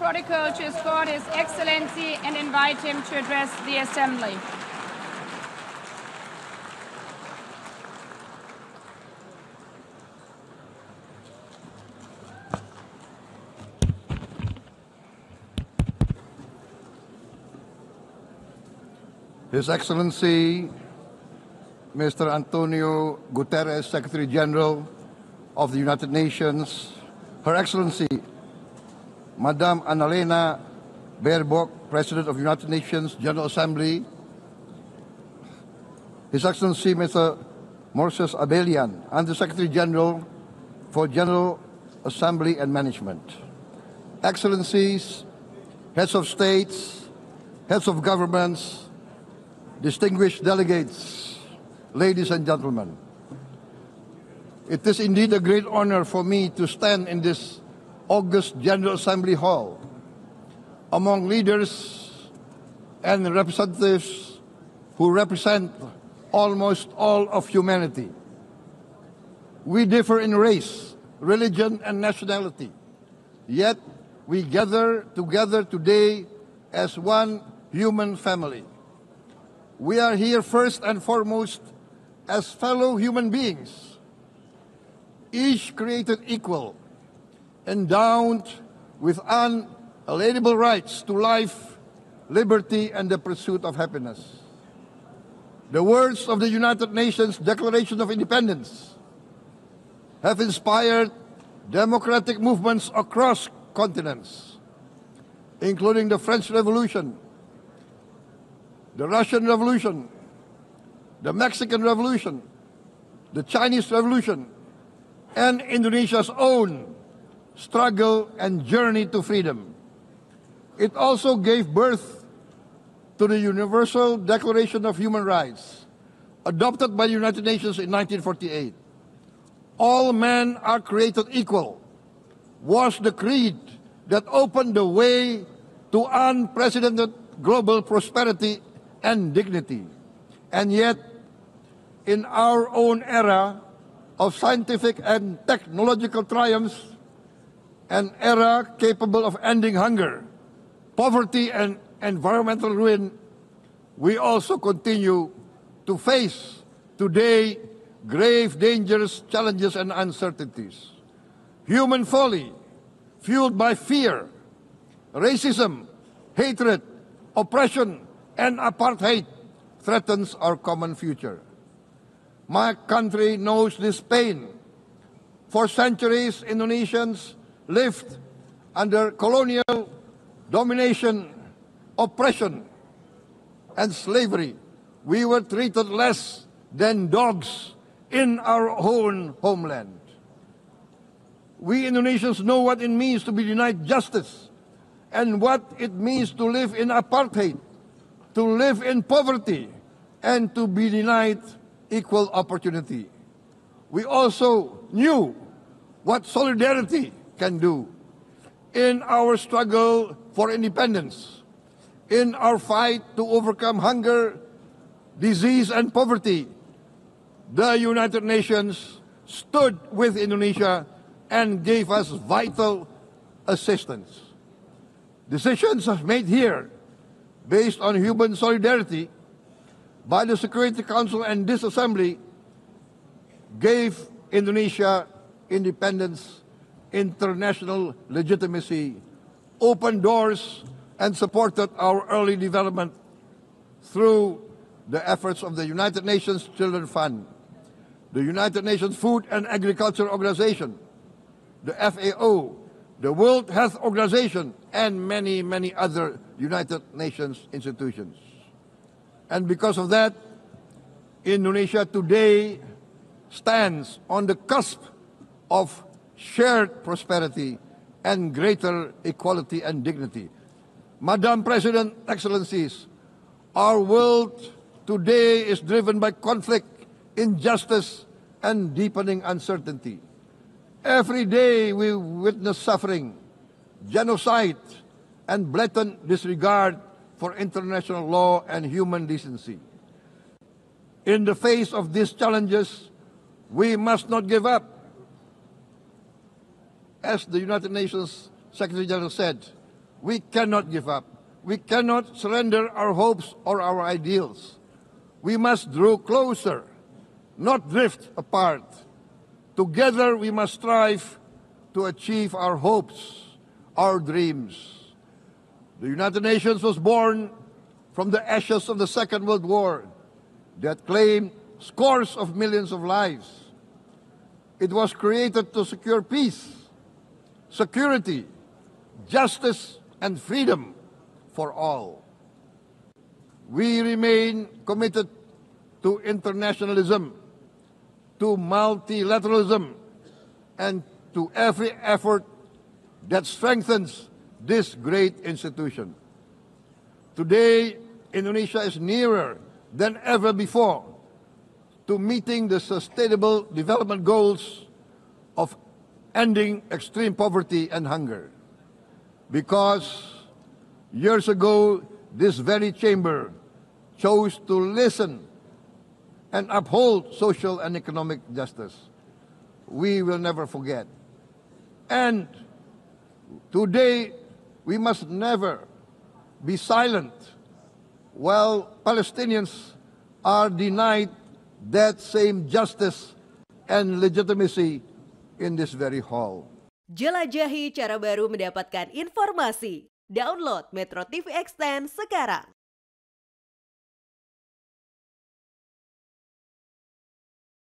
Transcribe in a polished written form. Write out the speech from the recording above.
protocol to escort His Excellency and invite him to address the Assembly. His Excellency, Mr. Antonio Guterres, Secretary General of the United Nations, Her Excellency, Madame Annalena Baerbock, President of the United Nations General Assembly, His Excellency, Mr. Moses Abelian, Under-Secretary General for General Assembly and Management, Excellencies, Heads of States, Heads of Governments, distinguished delegates, ladies and gentlemen. It is indeed a great honor for me to stand in this august General Assembly Hall among leaders and representatives who represent almost all of humanity. We differ in race, religion, and nationality, yet we gather together today as one human family. We are here first and foremost as fellow human beings, each created equal, endowed with unalienable rights to life, liberty, and the pursuit of happiness. The words of the United Nations Declaration of Independence have inspired democratic movements across continents, including the French Revolution, the Russian Revolution, the Mexican Revolution, the Chinese Revolution, and Indonesia's own struggle and journey to freedom. It also gave birth to the Universal Declaration of Human Rights, adopted by the United Nations in 1948. All men are created equal was the creed that opened the way to unprecedented global prosperity and dignity. And yet, in our own era of scientific and technological triumphs, an era capable of ending hunger, poverty, and environmental ruin, we also continue to face today grave dangers, challenges, and uncertainties. Human folly, fueled by fear, racism, hatred, oppression, and apartheid, threatens our common future. My country knows this pain. For centuries, Indonesians lived under colonial domination, oppression, and slavery. We were treated less than dogs in our own homeland. We Indonesians know what it means to be denied justice and what it means to live in apartheid, to live in poverty, and to be denied equal opportunity. We also knew what solidarity can do in our struggle for independence, in our fight to overcome hunger, disease, and poverty. The United Nations stood with Indonesia and gave us vital assistance. Decisions made here based on human solidarity by the Security Council and this Assembly gave Indonesia independence, international legitimacy, opened doors, and supported our early development through the efforts of the United Nations Children Fund, the United Nations Food and Agriculture Organization, the FAO, the World Health Organization, and many, many other United Nations institutions. And because of that, Indonesia today stands on the cusp of shared prosperity and greater equality and dignity. Madam President, Excellencies, our world today is driven by conflict, injustice, and deepening uncertainty. Every day we witness suffering, genocide, and blatant disregard for international law and human decency. In the face of these challenges, we must not give up. As the United Nations Secretary General said, We cannot give up. We cannot surrender our hopes or our ideals. We must draw closer, not drift apart. Together we must strive to achieve our hopes, our dreams. The United Nations was born from the ashes of the Second World War that claimed scores of millions of lives. It was created to secure peace, security, justice, and freedom for all. We remain committed to internationalism, to multilateralism, and to every effort that strengthens this great institution. Today, Indonesia is nearer than ever before to meeting the sustainable development goals of ending extreme poverty and hunger. Because years ago, this very chamber chose to listen and uphold social and economic justice. We will never forget. And today, we must never be silent while Palestinians are denied that same justice and legitimacy in this very hall. Jelajahi cara baru mendapatkan informasi. Download MetroTV Extend sekarang.